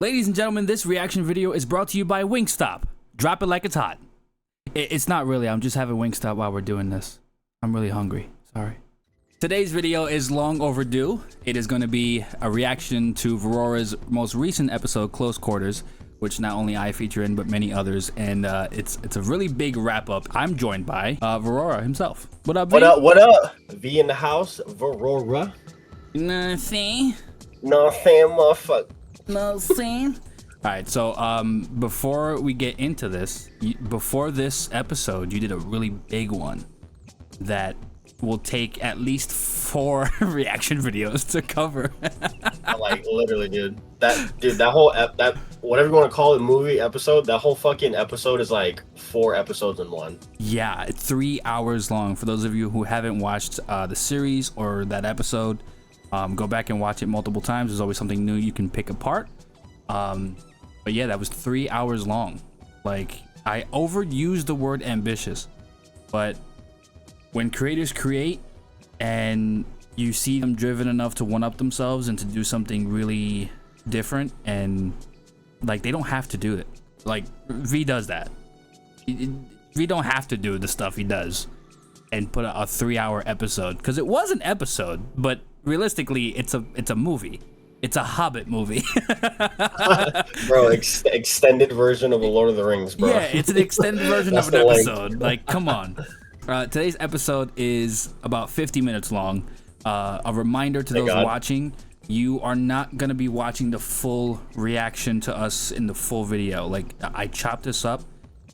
Ladies and gentlemen, this reaction video is brought to you by Wingstop. Drop it like it's hot. It's not really, I'm just having Wingstop while we're doing this. I'm really hungry, sorry. Today's video is long overdue. It is going to be a reaction to Virora's most recent episode, Close Quarters, which not only I feature in, but many others. And it's a really big wrap up. I'm joined by Virora himself. What up, V? What up, what up? V in the house, Virora. Nothing. Nothing, motherfucker. Nothing. All right, so before we get into this, before this episode, you did a really big one that will take at least 4 reaction videos to cover. Like literally, dude. That whole that whatever you want to call it, movie episode. That whole fucking episode is like 4 episodes in one. Yeah, it's 3 hours long. For those of you who haven't watched the series or that episode, go back and watch it multiple times. There's always something new you can pick apart. But yeah, that was 3 hours long. Like, I overused the word ambitious, but when creators create and you see them driven enough to one-up themselves and to do something really different, and like, they don't have to do it. Like, V does that. V don't have to do the stuff he does and put a 3-hour episode, because it was an episode, but realistically it's a movie. It's a Hobbit movie. Bro, extended version of the Lord of the Rings, bro. Yeah, it's an extended version of an episode. Like, come on. Today's episode is about 50 minutes long. A reminder to those watching, you are not going to be watching the full reaction to us in the full video. Like, I chopped this up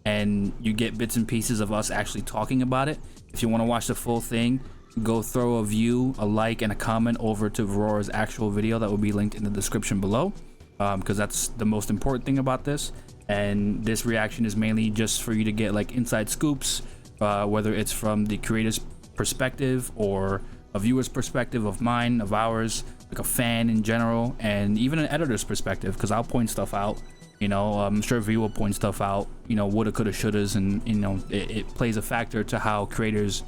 and you get bits and pieces of us actually talking about it. If you want to watch the full thing, go throw a view, a like, and a comment over to Virora's actual video that will be linked in the description below, because that's the most important thing about this. And this reaction is mainly just for you to get like inside scoops, whether it's from the creator's perspective or a viewer's perspective, of mine, of ours, like a fan in general, and even an editor's perspective, because I'll point stuff out. You know, I'm sure V will point stuff out, you know, woulda, coulda, shouldas, and you know, it plays a factor to how creators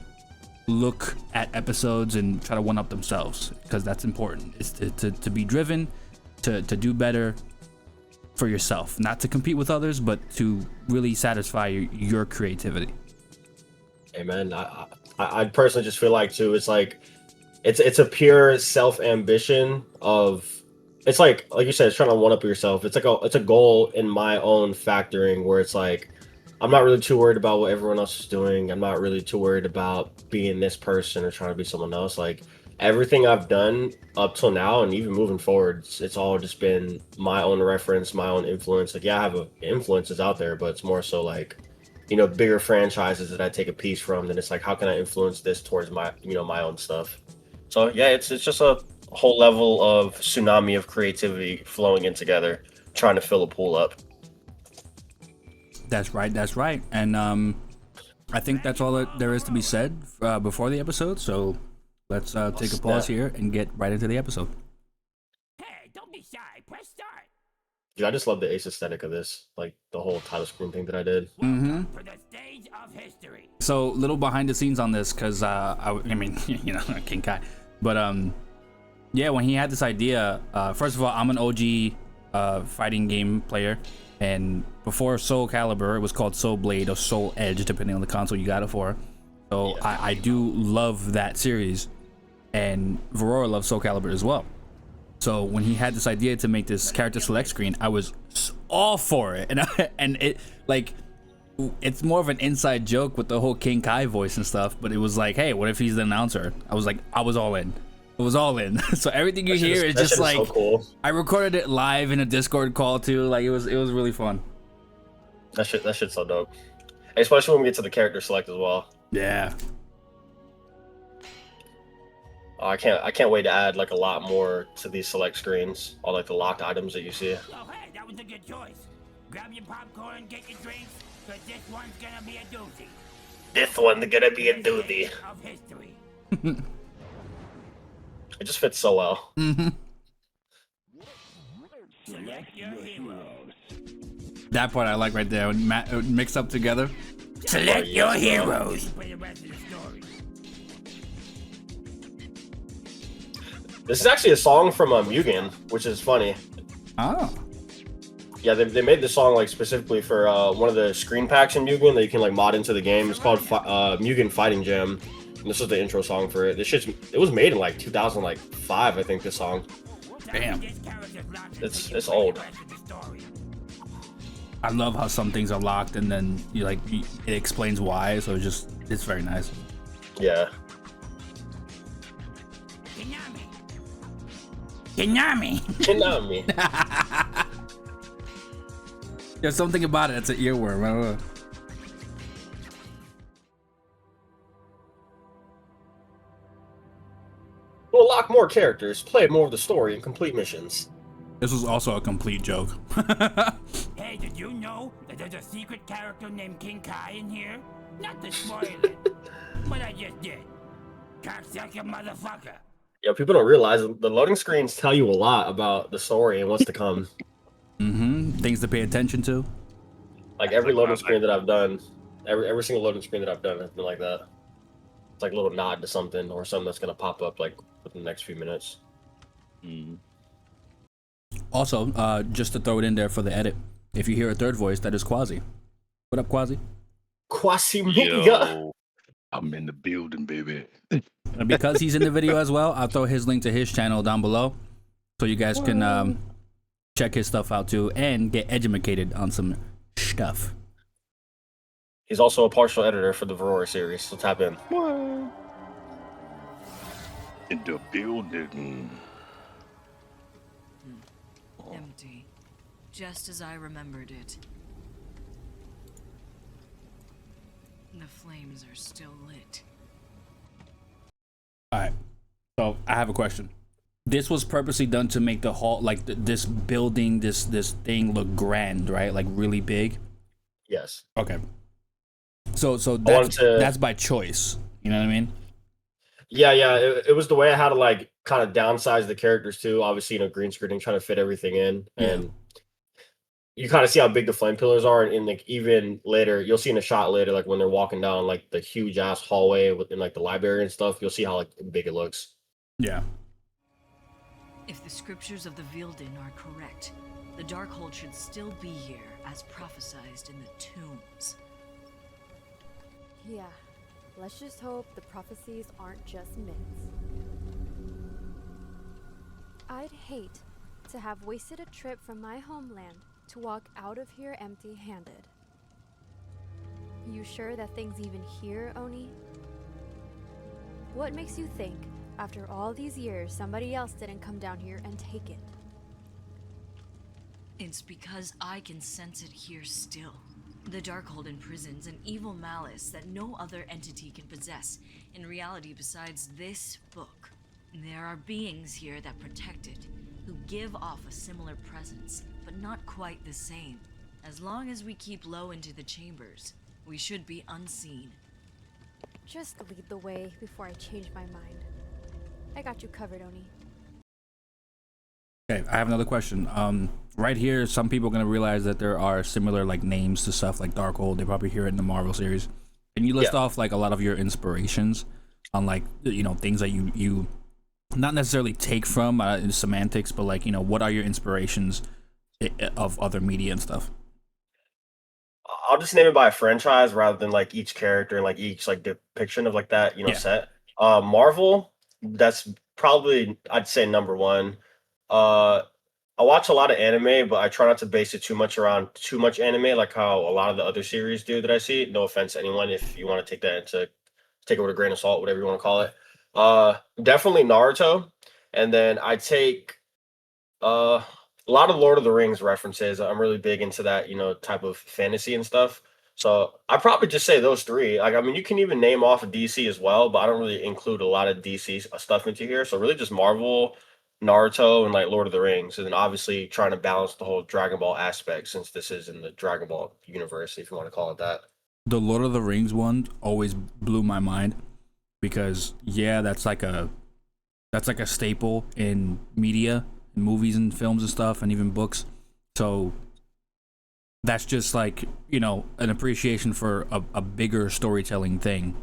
look at episodes and try to one up themselves, because that's important. It's to be driven to do better for yourself, not to compete with others, but to really satisfy your creativity. Hey man, I personally just feel like too, it's like it's a pure self ambition of, it's like you said, it's trying to one up yourself. It's a goal in my own factoring, where it's like, I'm not really too worried about what everyone else is doing. I'm not really too worried about being this person or trying to be someone else. Like, everything I've done up till now and even moving forward, it's all just been my own reference, my own influence. Like, yeah, I have influences out there, but it's more so like, you know, bigger franchises that I take a piece from. Then it's like, how can I influence this towards my, you know, my own stuff? So yeah, it's just a whole level of tsunami of creativity flowing in together, trying to fill a pool up. That's right. And I think that's all that there is to be said before the episode. So let's take a pause here and get right into the episode. Hey, don't be shy. Press start. Dude, I just love the ace aesthetic of this, like the whole title screen thing that I did. Welcome to the stage of history. So, little behind the scenes on this, because I mean, you know, King Kai, but yeah, when he had this idea, first of all, I'm an OG fighting game player. And before Soul Calibur, it was called Soul Blade or Soul Edge, depending on the console you got it for. So yeah. I do love that series, and Virora loves Soul Calibur as well. So when he had this idea to make this character select screen, I was all for it. And it, like, it's more of an inside joke with the whole King Kai voice and stuff, but it was like, hey, what if he's the announcer? I was all in. It was all in. So everything you hear is just like, so cool. I recorded it live in a Discord call too. Like, it was really fun. That shit's so dope. Especially when we get to the character select as well. Yeah. I can't wait to add like a lot more to these select screens. All like the locked items that you see. Oh hey, that was a good choice. Grab your popcorn, get your drinks, because this one's gonna be a doozy. This one's gonna be a doozy. Of history. It just fits so well. Select your heroes. That part I like right there, when mix up together. Select your heroes. For the rest of the story. This is actually a song from Mugen, which is funny. Oh. Yeah, they made the song like specifically for one of the screen packs in Mugen that you can like mod into the game. It's called Mugen Fighting Jam. And this was the intro song for it. It was made in like 2005, I think. This song. Damn. It's old. I love how some things are locked and then it explains why. So it's very nice. Yeah. Konami. There's something about it. It's an earworm. I don't know. To unlock more characters, play more of the story, and complete missions. This was also a complete joke. Hey, did you know that there's a secret character named King Kai in here? Not to spoil it, but I just did. Cocksucker motherfucker. Yeah, people don't realize the loading screens tell you a lot about the story and what's to come. Things to pay attention to. Like every loading screen that I've done, every single loading screen that I've done has been like that. It's like a little nod to something or something that's gonna pop up like within the next few minutes. Also, just to throw it in there for the edit, if you hear a third voice, that is Kwasi. What up, Kwasi? Kwasi. Yo, I'm in the building, baby. And because he's in the video as well, I'll throw his link to his channel down below, so you guys can check his stuff out too and get educated on some stuff. He's also a partial editor for the Virora series, so tap in. What? In the building. Empty. Just as I remembered it. The flames are still lit. Alright, so I have a question. This was purposely done to make the hall, like this building, this thing look grand, right? Like really big? Yes. Okay. So that's by choice. You know what I mean? Yeah. It was the way I had to like kind of downsize the characters too. Obviously, green screening, trying to fit everything in, and you kind of see how big the flame pillars are. And like even later, you'll see in a shot later, like when they're walking down like the huge ass hallway within like the library and stuff. You'll see how like big it looks. Yeah. If the scriptures of the Vilden are correct, the Darkhold should still be here as prophesized in the tombs. Yeah, let's just hope the prophecies aren't just myths. I'd hate to have wasted a trip from my homeland to walk out of here empty-handed. You sure that thing's even here, Oni? What makes you think, after all these years, somebody else didn't come down here and take it? It's because I can sense it here still. The Darkhold imprisons an evil malice that no other entity can possess in reality besides this book. There are beings here that protect it, who give off a similar presence, but not quite the same. As long as we keep low into the chambers, we should be unseen. Just lead the way before I change my mind. I got you covered, Oni. Okay, I have another question. Right here, some people are gonna realize that there are similar like names to stuff like Darkhold. They probably hear it in the Marvel series. Can you list off like a lot of your inspirations on like things that you not necessarily take from in semantics, but like what are your inspirations of other media and stuff? I'll just name it by a franchise rather than like each character and like each like depiction of like that set. Marvel, that's probably I'd say number one. I watch a lot of anime, but I try not to base it too much around too much anime, like how a lot of the other series do that I see. No offense to anyone if you want to take it with a grain of salt, whatever you want to call it. Definitely Naruto, and then I take a lot of Lord of the Rings references. I'm really big into that, type of fantasy and stuff. So I probably just say those three. Like, I mean, you can even name off DC as well, but I don't really include a lot of DC stuff into here. So really just Marvel, Naruto, and like Lord of the Rings, and then obviously trying to balance the whole Dragon Ball aspect since this is in the Dragon Ball universe, if you want to call it that. The Lord of the Rings one always blew my mind because that's like a staple in media, in movies and films and stuff, and even books. So that's just like an appreciation for a bigger storytelling thing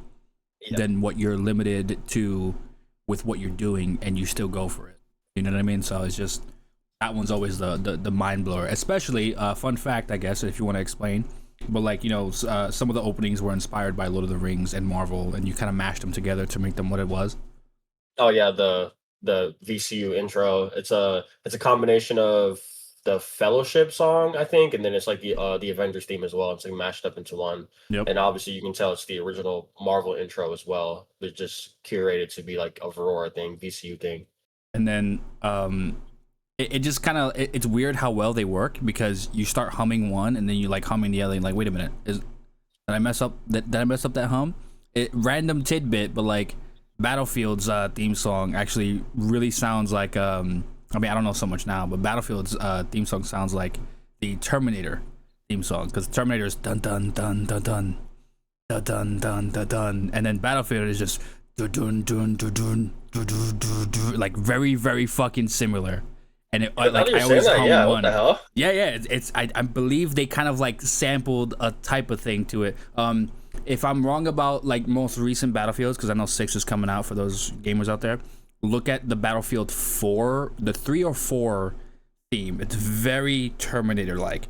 than what you're limited to with what you're doing, and you still go for it. You know what I mean? So it's just That one's always the mind blower. Especially fun fact, I guess, if you want to explain. But like some of the openings were inspired by Lord of the Rings and Marvel, and you kind of mashed them together to make them what it was. Oh yeah, the VCU intro. It's a combination of the Fellowship song, I think, and then it's like the Avengers theme as well. It's like mashed up into one. Yep. And obviously you can tell it's the original Marvel intro as well. It's just curated to be like a Virora thing, VCU thing. And then it just kind of it's weird how well they work, because you start humming one and then you like humming the other, and like, wait a minute, did I mess up that hum? Random tidbit, but like Battlefield's theme song actually really sounds like I mean, I don't know so much now, but Battlefield's theme song sounds like the Terminator theme song, because Terminator is dun dun dun dun dun dun dun dun dun dun, and then Battlefield is just dun dun dun dun dun dun dun, like very very fucking similar. And it like I always hum one. What the hell? Yeah. I believe they kind of like sampled a type of thing to it. If I'm wrong about like most recent Battlefields, because I know 6 is coming out for those gamers out there, look at the Battlefield 4, the 3 or 4 theme. It's very Terminator like,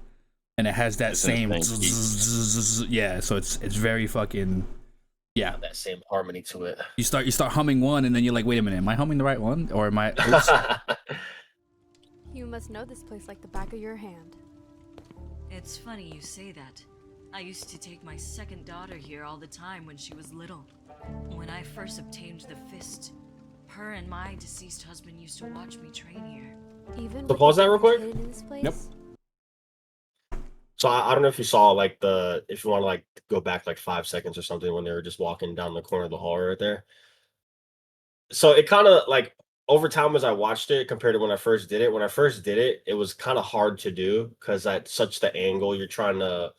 and it has that same yeah. So it's very fucking yeah. That same harmony to it. You start humming one, and then you're like, wait a minute, am I humming the right one, or am I? Oops. You must know this place like the back of your hand. It's funny you say that. I used to take my second daughter here all the time when she was little. When I first obtained the fist, her and my deceased husband used to watch me train here. Even So pause that real quick. in this place? Yep. So I don't know if you saw like if you want to like go back like 5 seconds or something when they were just walking down the corner of the hall right there. So it kind of like over time as I watched it compared to when I first did it, it was kind of hard to do because at such the angle you're trying to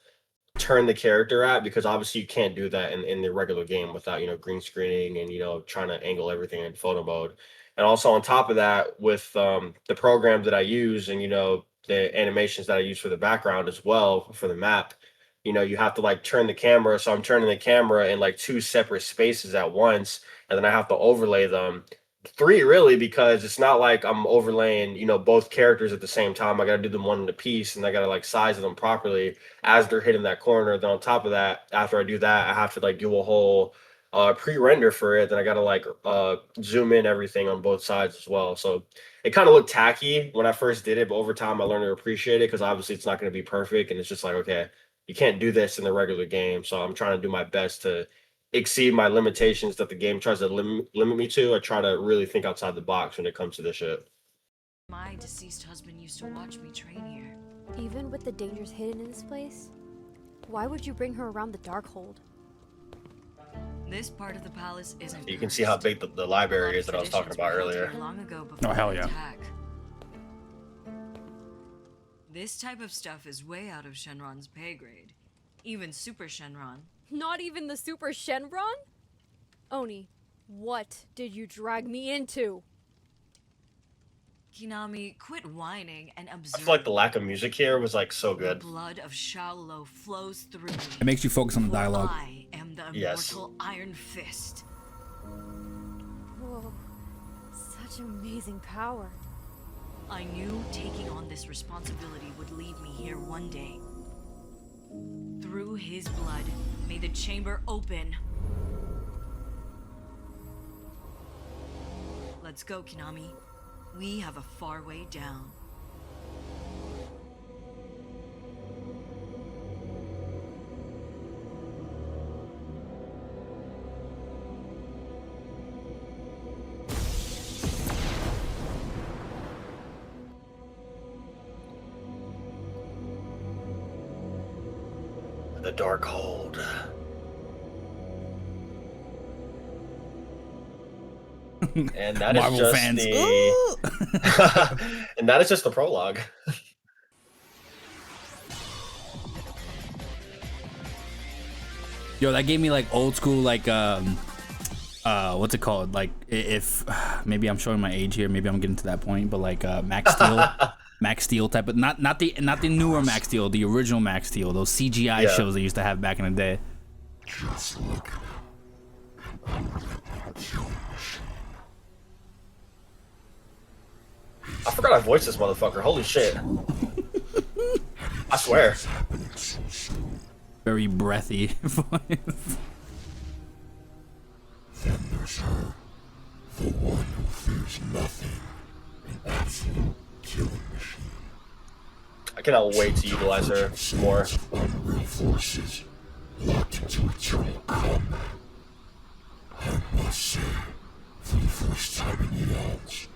turn the character at, because obviously you can't do that in the regular game without green screening and trying to angle everything in photo mode. And also on top of that, with the program that I use and the animations that I use for the background as well for the map, you have to like turn the camera. So I'm turning the camera in like 2 separate spaces at once, and then I have to overlay them 3 really, because it's not like I'm overlaying both characters at the same time. I got to do them one in a piece, and I got to like size them properly as they're hitting that corner. Then on top of that, after I do that, I have to like do a whole pre-render for it. Then I got to like zoom in everything on both sides as well. So it kind of looked tacky when I first did it, but over time I learned to appreciate it, because obviously it's not going to be perfect, and it's just like, okay, you can't do this in the regular game. So I'm trying to do my best to exceed my limitations that the game tries to limit me to. I try to really think outside the box when it comes to this shit. My deceased husband used to watch me train here. Even with the dangers hidden in this place, why would you bring her around the Darkhold? This part of the palace isn't. You can see how big the library is that I was talking about earlier. Long ago before Oh hell the yeah. attack. This type of stuff is way out of Shenron's pay grade. Even Super Shenron. Not even the Super Shenron? Oni, what did you drag me into? Kinami, quit whining and I observe. feel like the lack of music here was like so good. The blood of Shaolo flows through me. It makes you focus on the For dialogue. I am the Yes. immortal Iron Fist. Whoa, such amazing power. I knew taking on this responsibility would lead me here one day. Through his blood, may the chamber open. Let's go, Kinami. We have a far way down. The Darkhold. And that is Marvel just fans. and that is just the prologue. Yo, that gave me like old school like what's it called? Like if maybe I'm showing my age here, maybe I'm getting to that point, but like Max Steel. Max Steel type, but not the newer Max Steel, the original Max Steel, those CGI shows they used to have back in the day. Just look at your machine. I forgot I voiced this motherfucker. Holy shit. I swear. Very breathy voice. Then there's her, the one who fears nothing, an absolute killing machine. I cannot wait to utilize her more. Unreal forces locked into eternal combat. I must say, for the first time in eons,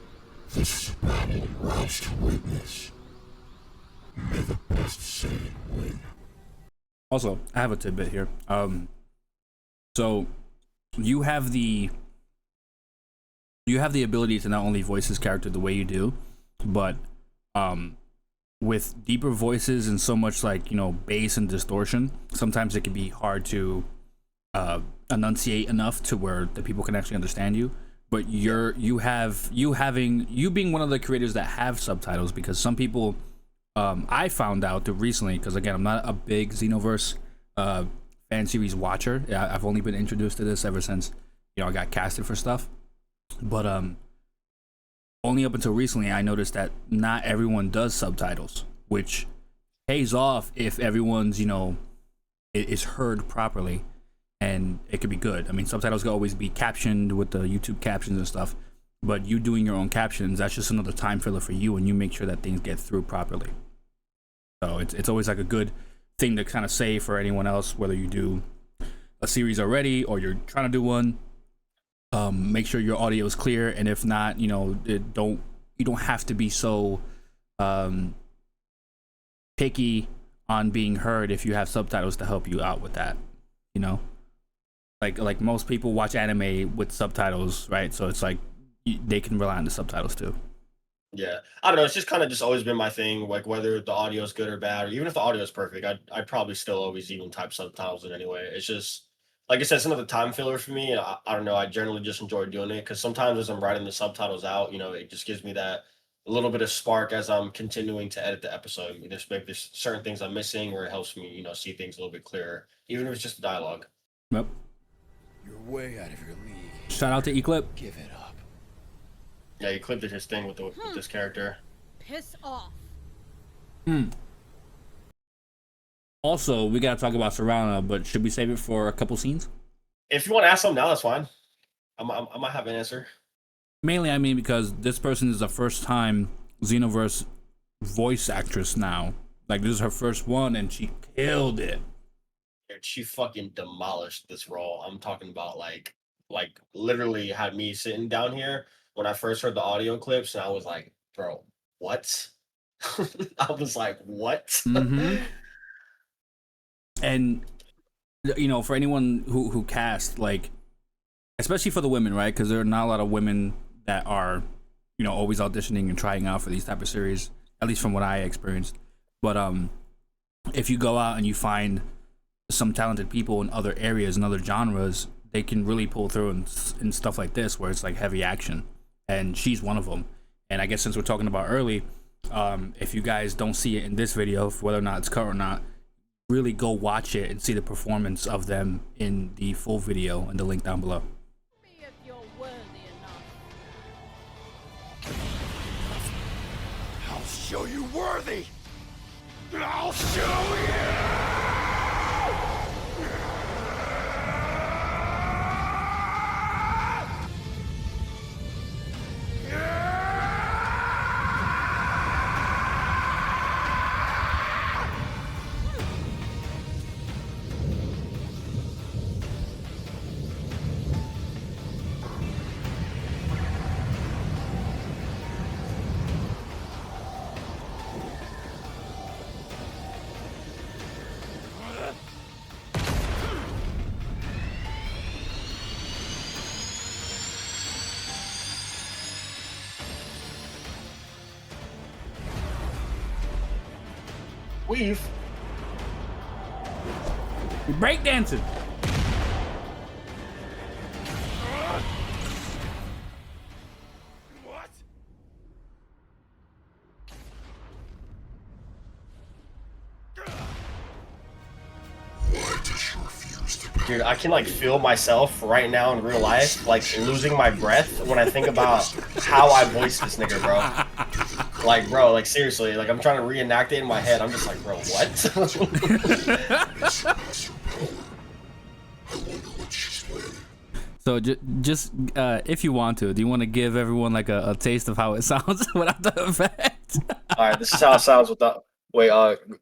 this is a battle roused to witness. May the best Saiyan win. Also, I have a tidbit here. So you have the ability to not only voice his character the way you do, but with deeper voices and so much like, you know, bass and distortion, sometimes it can be hard to enunciate enough to where the people can actually understand you. But you being one of the creators that have subtitles, because some people I found out that recently, because again, I'm not a big Xenoverse fan series watcher. I've only been introduced to this ever since, you know, I got casted for stuff. But only up until recently, I noticed that not everyone does subtitles, which pays off if everyone's, you know, is heard properly, and it could be good. I mean, subtitles can always be captioned with the YouTube captions and stuff, but you doing your own captions, that's just another time filler for you, and you make sure that things get through properly. So it's always like a good thing to kind of say for anyone else, whether you do a series already or you're trying to do one. Make sure your audio is clear, and if not, you know, you don't have to be so picky on being heard if you have subtitles to help you out with that, you know, like most people watch anime with subtitles, right? So it's like they can rely on the subtitles too. Yeah, I don't know. It's just kind of just always been my thing. Like whether the audio is good or bad, or even if the audio is perfect, I'd probably still always even type subtitles in anyway. It's just like I said, it's another time filler for me. And I don't know. I generally just enjoy doing it because sometimes as I'm writing the subtitles out, you know, it just gives me that a little bit of spark as I'm continuing to edit the episode. You know, maybe there's certain things I'm missing, or it helps me, you know, see things a little bit clearer, even if it's just dialogue. Yep. You're way out of your league. Shout out to Eclip. Give it up. Yeah, Eclip did his thing with this character. Piss off. Also, we gotta talk about Serana, but should we save it for a couple scenes? If you want to ask something now, that's fine. I might have an answer. Mainly, I mean, because this person is the first time Xenoverse voice actress now. Like, this is her first one, and she killed it. She fucking demolished this role. I'm talking about like literally had me sitting down here when I first heard the audio clips, and I was like, bro, what? I was like, what? Mm-hmm. And, you know, for anyone who cast, like, especially for the women, right? Because there are not a lot of women that are, you know, always auditioning and trying out for these type of series, at least from what I experienced. But if you go out and you find some talented people in other areas and other genres, they can really pull through in stuff like this, where it's like heavy action. And she's one of them. And I guess since we're talking about early, if you guys don't see it in this video, whether or not it's cut or not, really go watch it and see the performance of them in the full video and the link down below. Me if you're worthy enough. I'll show you worthy. I'll show you. Weave. You're breakdancing. What? Why does you refuse to bow? Dude, I can like feel myself right now in real life, like losing my breath when I think about how I voiced this nigga, bro. Like, bro, like seriously, like I'm trying to reenact it in my head. I'm just like, bro, what? So just if you want to, do you want to give everyone like a taste of how it sounds without the effect? All right, this is how it sounds without. Wait,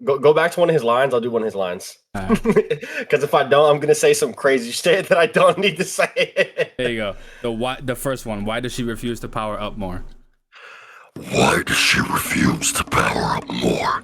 go back to one of his lines. I'll do one of his lines. Because if I don't, I'm gonna say some crazy shit that I don't need to say. There you go. The first one. Why does she refuse to power up more? Why does she refuse to power up more?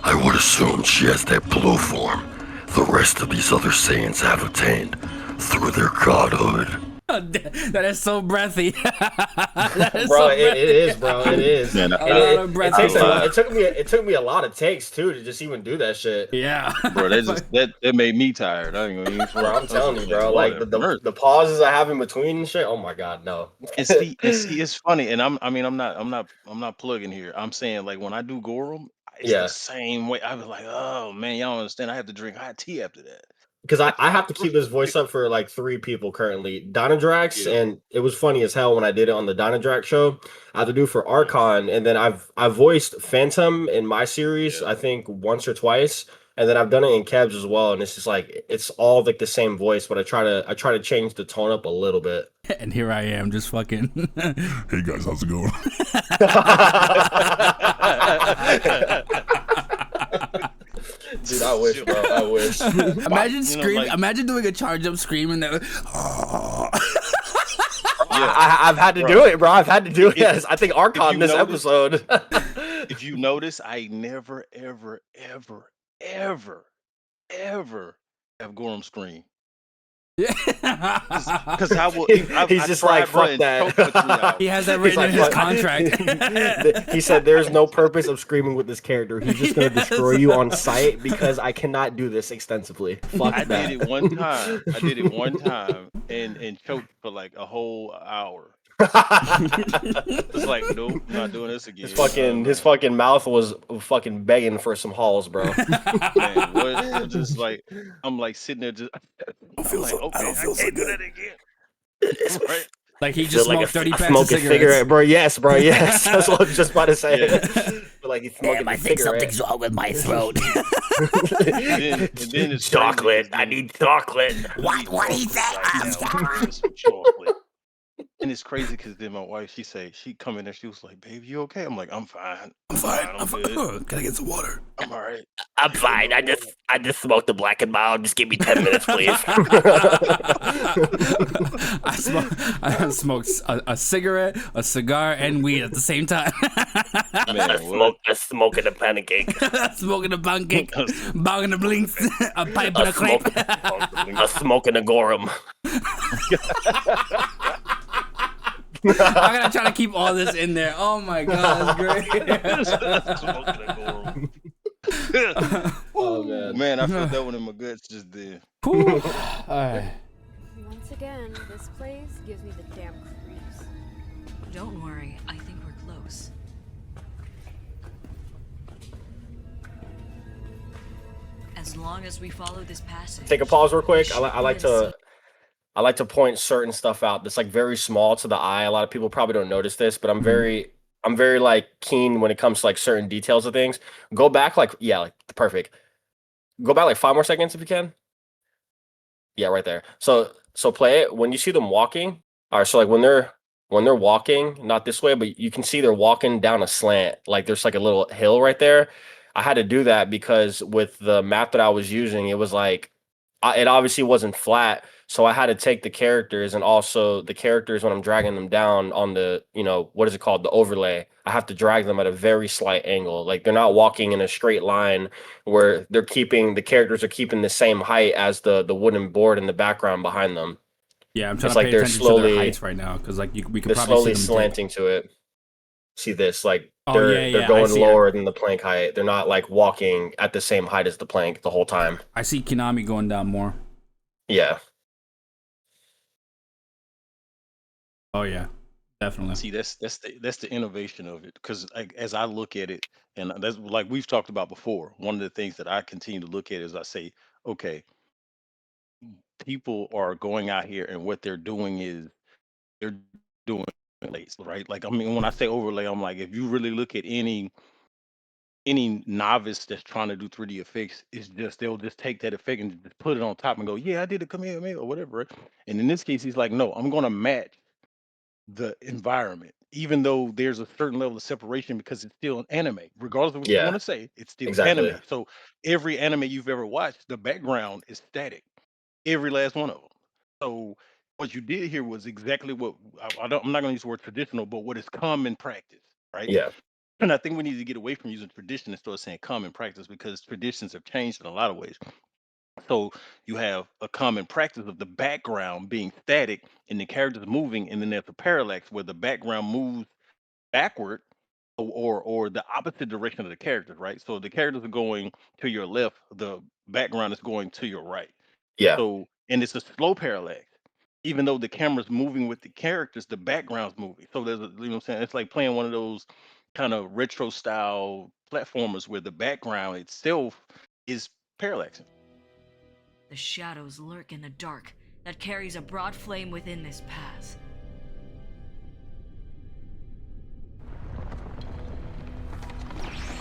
I would assume she has that blue form the rest of these other Saiyans have attained through their godhood. That is so breathy. Bro, it is, bro. It is. Man, it took me a lot of takes too to just even do that shit. Yeah, bro, that made me tired. I ain't gonna use bro. I'm telling you, bro. Like the pauses I have in between and shit. Oh my god, no. And see, it's funny. And I'm not plugging here. I'm saying like when I do Gorum, it's the same way. I was like, oh man, y'all don't understand. I have to drink hot tea after that. Because I have to keep this voice up for like 3 people currently. Dynadrax, and it was funny as hell when I did it on the Dynadrax show. I had to do for Archon, and then I've voiced Phantom in my series, I think once or twice, and then I've done it in Kebs as well. And it's just like it's all like the same voice, but I try to change the tone up a little bit. And here I am, just fucking. Hey guys, how's it going? Dude, I wish, bro. I wish. Imagine screaming. Imagine doing a charge up scream and then. I've had to do it, bro. I've had to do it. I think Archon this episode. If you notice, I never, ever, ever, ever, ever have Gorum scream. Yeah, because I will. He's just like, fuck that. He has that written in his contract. He said, "There's no purpose of screaming with this character. He's just gonna destroy you on sight because I cannot do this extensively." Fuck I that. did it one time and choked for like a whole hour. It's like, nope, not doing this again. His fucking mouth was fucking begging for some halls, bro. Man, what? Just like I'm like sitting there, just I don't feel so good again. Right? Like he just smoked 30 packs of cigarettes. Cigarette, bro. Yes, bro. Yes, that's what I was just about to say. But like he's smoking I think something's wrong with my throat. and then it's chocolate. I need chocolate. What is that? Some chocolate. And it's crazy because then my wife, she come in there, she was like, "Baby, you okay?" I'm like, "I'm fine. I'm fine. Can I get some water? I'm all right. I'm fine. I just smoked a black and mild. Just give me 10 minutes, please." I smoked a cigarette, a cigar, and weed at the same time. Man, smoking a pancake. Smoking a pancake, bonging a blinks, a pipe and a crepe. A smoking a Gorum. I'm gonna try to keep all this in there. Oh my god, that's great. Oh man, I felt that one in my guts just then. Alright. Once again, this place gives me the damn creeps. Don't worry, I think we're close. As long as we follow this passage. Take a pause real quick. I like to point certain stuff out that's like very small to the eye. A lot of people probably don't notice this, but I'm very like keen when it comes to like certain details of things. Go back like perfect. Go back like 5 more seconds if you can. Yeah, right there. So play it when you see them walking. All right, so like when they're walking, not this way, but you can see they're walking down a slant. Like there's like a little hill right there. I had to do that because with the map that I was using, it was like it obviously wasn't flat. So I had to take the characters and also the characters when I'm dragging them down on the, what is it called? The overlay. I have to drag them at a very slight angle. Like they're not walking in a straight line where the characters are keeping the same height as the wooden board in the background behind them. Yeah, I'm trying to pay attention to their heights right now because like we could slowly probably see them slanting to it. See this? Like they're going lower than the plank height. They're not like walking at the same height as the plank the whole time. I see Kinami going down more. Yeah. Oh yeah, definitely. See, that's the innovation of it. Because like, as I look at it, and that's like we've talked about before. One of the things that I continue to look at is I say, okay, people are going out here, and what they're doing is they're doing right? Like, I mean, when I say overlay, I'm like, if you really look at any novice that's trying to do 3D effects, it's just they'll just take that effect and just put it on top and go, yeah, I did a Kamehameha or whatever. Right? And in this case, he's like, no, I'm gonna match the environment, even though there's a certain level of separation because it's still an anime. Regardless of what you want Yeah, to say, it's still exactly. anime. So every anime you've ever watched, the background is static. Every last one of them. So what you did here was exactly what I'm not going to use the word traditional, but what is common practice, right? Yeah, And I think we need to get away from using tradition and start saying common practice because traditions have changed in a lot of ways. So you have a common practice of the background being static and the characters moving, and then there's a parallax where the background moves backward or the opposite direction of the characters, right? So the characters are going to your left, the background is going to your right. yeah, So, and it's a slow parallax. Even though the camera's moving with the characters, the background's moving. So there's a, you know what I'm saying? It's like playing one of those kind of retro style platformers where the background itself is parallaxing. The shadows lurk in the dark that carries a broad flame within this path.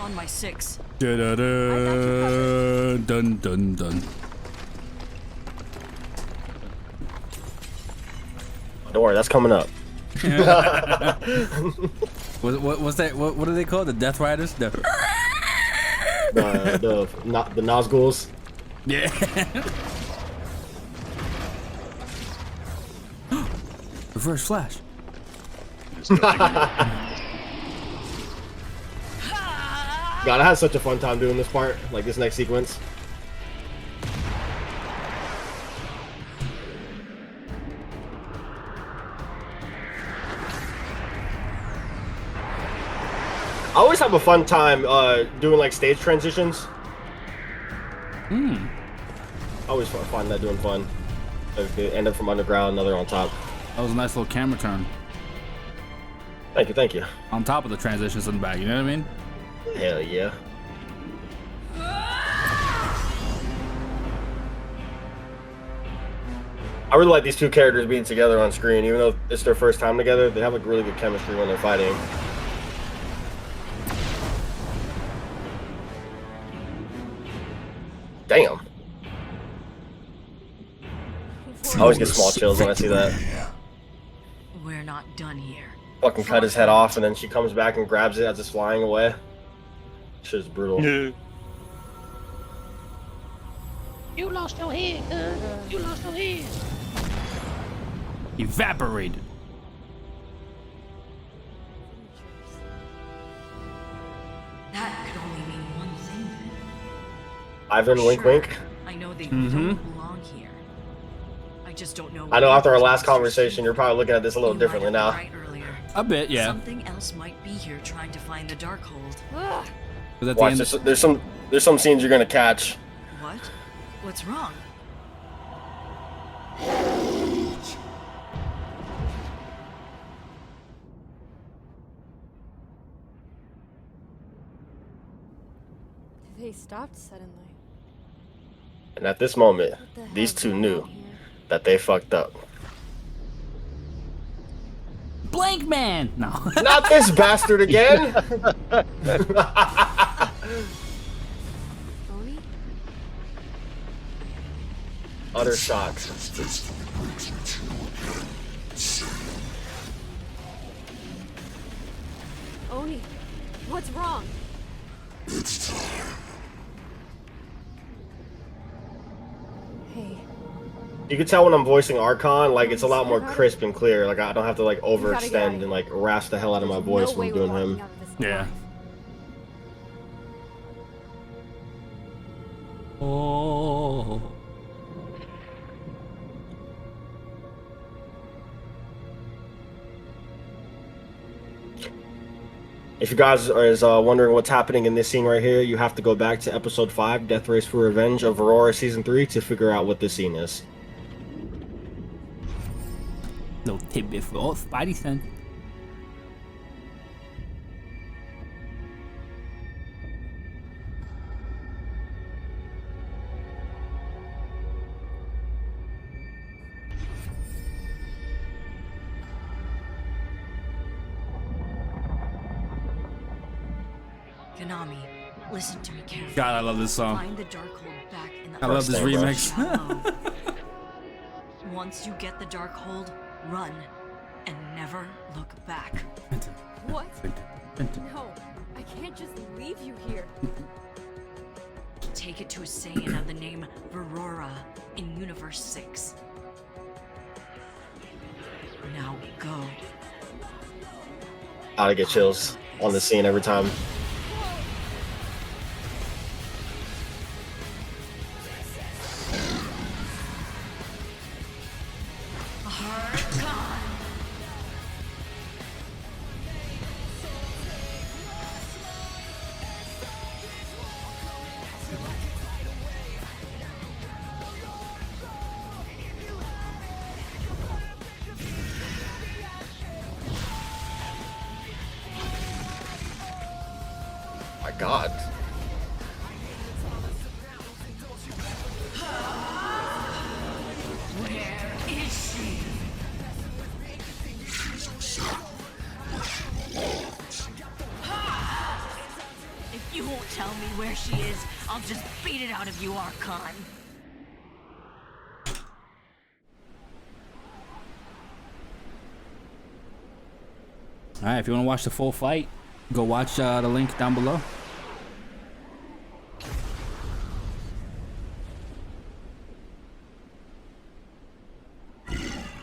On my 6. Da-da-da, dun dun dun. don't worry, that's coming up. What's that? What do they call it? The Death Riders? The Nazguls. Yeah. Reverse flash. God, I had such a fun time doing this part, like this next sequence. I always have a fun time doing like stage transitions. I always find that doing fun. Like, they end up from underground, another on top. That was a nice little camera turn. Thank you, thank you. On top of the transitions in the back, you know what I mean? Hell yeah. I really like these two characters being together on screen, even though it's their first time together. They have like really good chemistry when they're fighting. Damn. I always get small chills when I see that. We're not done here. Fucking cut his head off and then she comes back and grabs it as it's flying away. Shit's brutal. Yeah. You lost your head, cuz. You lost your head. Evaporated. That could only mean one thing then. Ivan, wink, Sure, wink. I know they don't belong here. I just don't know. I know what after our those last monsters conversation, you're probably looking at this a little You differently might now. have been right earlier. A bit, yeah. Something else might be here trying to find the Darkhold. Ugh. Was at the Watch, end? there's some scenes you're gonna catch. What? What's wrong? They stopped suddenly. And at this moment, What the these hell's two going knew on here? that they fucked up. Blank Man. No. Not this bastard again! Oni? Utter shock. Oni, what's wrong? Hey, You can tell when I'm voicing Archon, like it's a lot more crisp and clear. Like I don't have to like overextend and like rasp the hell out of my there's voice no when way I'm we're doing walking him. out of this Yeah. alive. Oh. If you guys are wondering what's happening in this scene right here, you have to go back to episode 5, Death Race for Revenge of Virora season 3 to figure out what this scene is. Little tidbit for old Spidey sense. Konami, listen to me carefully. God, I love this song. Find the Darkhold back in the I love this remix. shallow. Once you get the Darkhold, run and never look back. What? No, I can't just leave you here. Take it to a Saiyan of the name Virora in Universe 6. Now go. I get chills on the scene every time. My God. Where is she? If you won't tell me where she is, I'll just beat it out of you, Archon. All right, if you want to watch the full fight, go watch the link down below.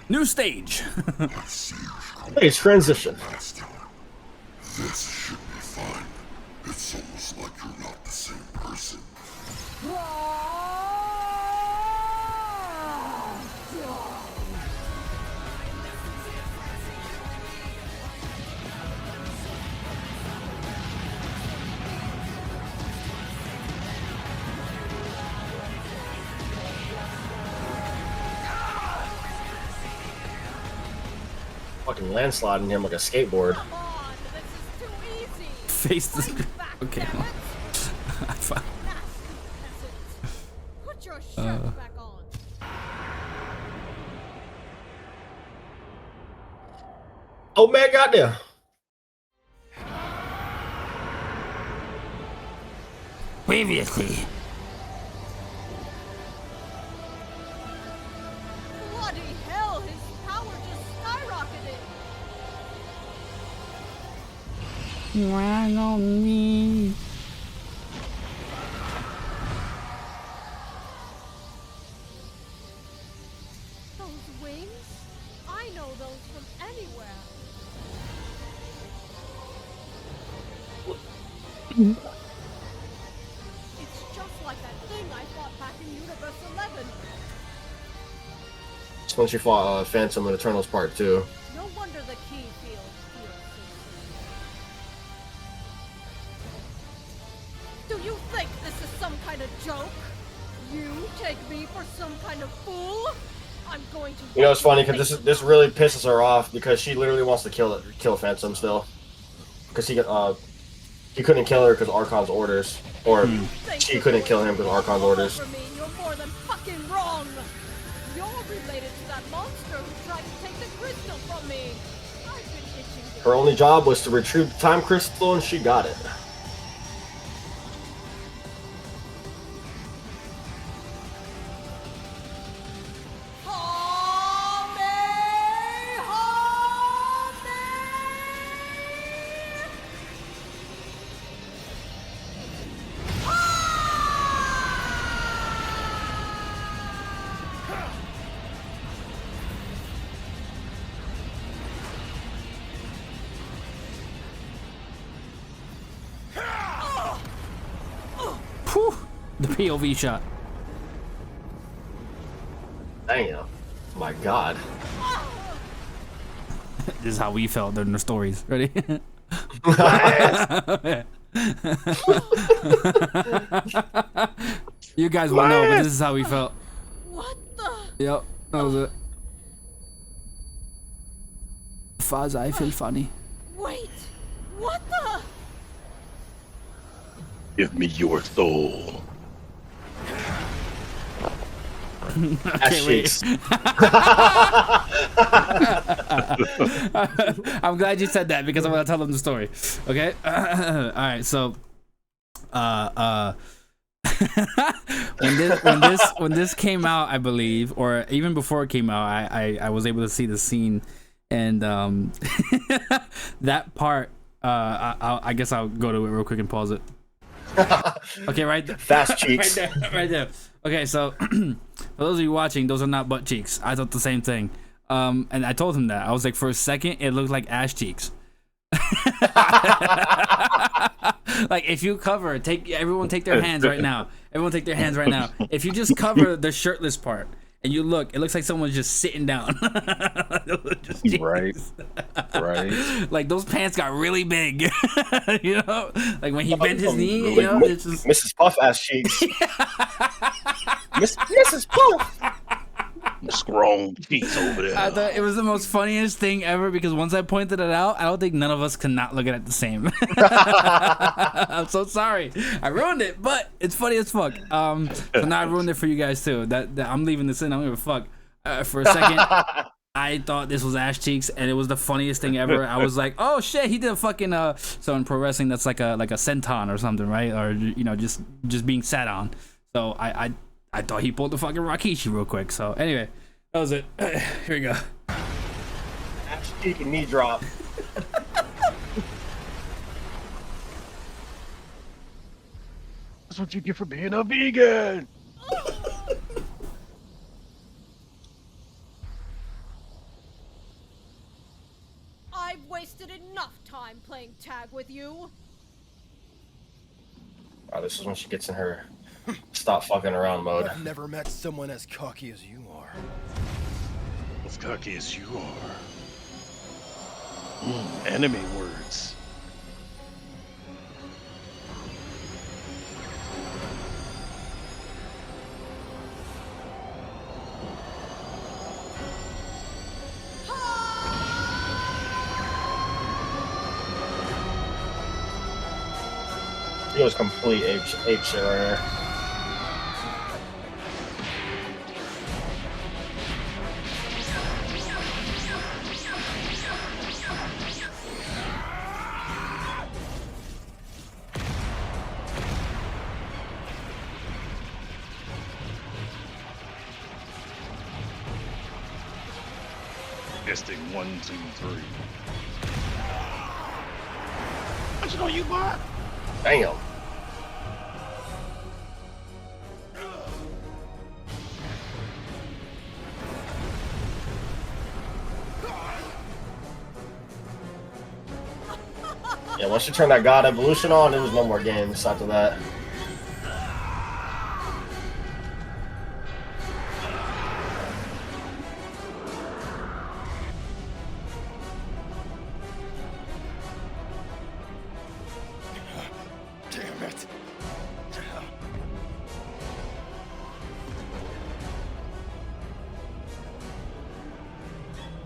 New stage. Hey, it's transition. This should be fine. It's almost like you're not the same person. Fucking landsliding him like a skateboard. Come on, this is too easy. Face this. Fight back, Okay. damn it. Put your shirt back on. Oh man, got there. Previously. Bloody hell, his power just skyrocketed. Rag on me. Those wings? I know those from anywhere. It's just like that thing I fought back in Universe 11. It's when she fought Phantom and Eternals Part 2. No wonder the key feels so. Do you think this is some kind of joke? You take me for some kind of fool? I'm going to. You know, it's funny because this really pisses her off because she literally wants to kill Phantom still, because he couldn't kill her because Archon's orders, or she couldn't kill him because Archon's orders. You're more than fucking wrong. You're related to that monster who tried to take the crystal from me. I've been itching to. Her only job was to retrieve the time crystal, and she got it. Whew, the POV shot. Damn. My God. This is how we felt during the stories. Ready? You guys won't know, but this is how we felt. What the? Yep, that was it. Faza, I feel funny. Wait. What the? Give me your soul. Ass cheeks. I'm glad you said that because I'm gonna tell them the story. Okay. All right. So when this came out, I believe, or even before it came out, I was able to see the scene, and that part. I guess I'll go to it real quick and pause it. Okay, right. Fast cheeks. Right there. Okay, so for those of you watching, those are not butt cheeks. I thought the same thing. And I told him that. I was like, for a second, it looked like ass cheeks. Like, if you cover, everyone take their hands right now. Everyone take their hands right now. If you just cover the shirtless part and you look, it looks like someone's just sitting down. Right. Like, those pants got really big. You know, like when he bent his knee. You know, it's just Mrs. Puff ass cheeks. Mrs. Puff. Strong cheeks over there. I thought it was the most funniest thing ever because once I pointed it out, I don't think none of us could not look at it the same. I'm so sorry. I ruined it, but it's funny as fuck. So now I ruined it for you guys too. That I'm leaving this in. I don't give a fuck. For a second, I thought this was ass cheeks, and it was the funniest thing ever. I was like, "Oh shit, he did a fucking So in pro wrestling, that's like a senton or something, right? Or you know, just being sat on. So I thought he pulled the fucking Rakishi real quick. So anyway, that was it. Here we go. Ass cheek and knee drop. That's what you get for being a vegan. I've wasted enough time playing tag with you. Oh, this is when she gets in her stop fucking around mode. I've never met someone as cocky as you are. As cocky as you are. Anime words. He was complete ape shit right there. Testing 1, 2, 3. What's on you, boy? Damn. Yeah, once you turn that God Evolution on, there was no more games after that. Damn it.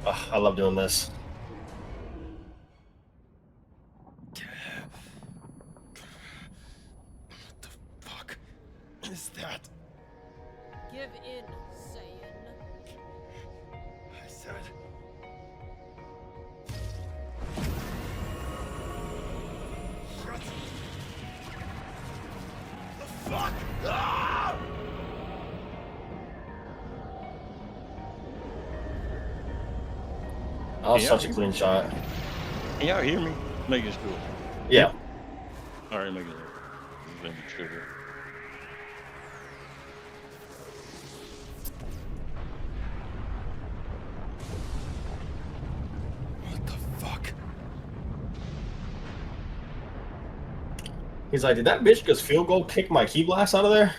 Ugh, I love doing this. What the fuck is that? Give in, Saiyan. I said. Shut the fuck up! That was Yeah. such a clean shot. Can y'all hear me? Making sure. Yeah. All right, making sure. What the fuck? He's like, did that bitch just field goal kick my key blast out of there?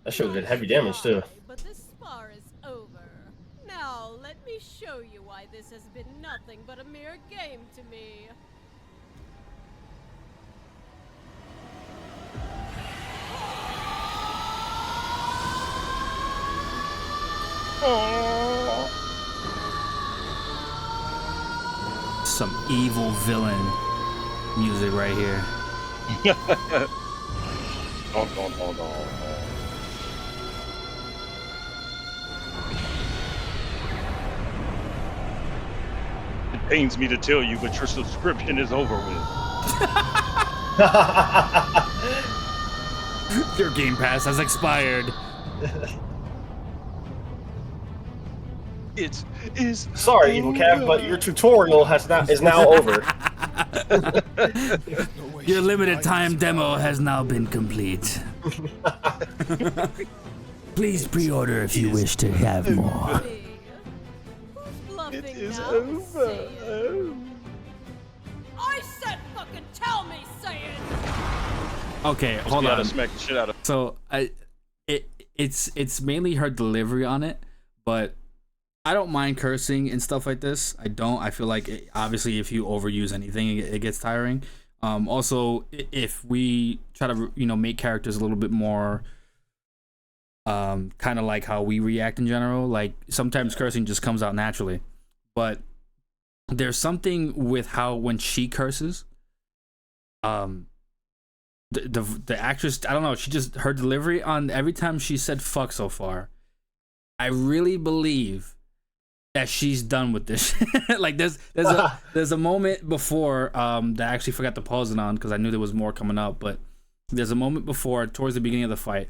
That should have did heavy damage too. But this spar is over. Now let me show you why this has been nothing but a mere game to me. Some evil villain music right here. Don't. Pains me to tell you, but your subscription is over with. Your Game Pass has expired. It's Sorry, Evil Cav, but your tutorial is now over. Your limited time demo has now been complete. Please pre-order if you wish to have more. It is over. I said fucking tell me, say it! Okay, hold on. Smack the shit out of. So it's mainly her delivery on it, but I don't mind cursing and stuff like this. I don't. I feel like obviously if you overuse anything, it gets tiring. Also, if we try to make characters a little bit more kind of like how we react in general, like sometimes cursing just comes out naturally, but there's something with how when she curses, the actress, I don't know, she just, her delivery on every time she said fuck so far, I really believe that she's done with this. Like there's a moment before that I actually forgot to pause it on because I knew there was more coming up, but there's a moment before towards the beginning of the fight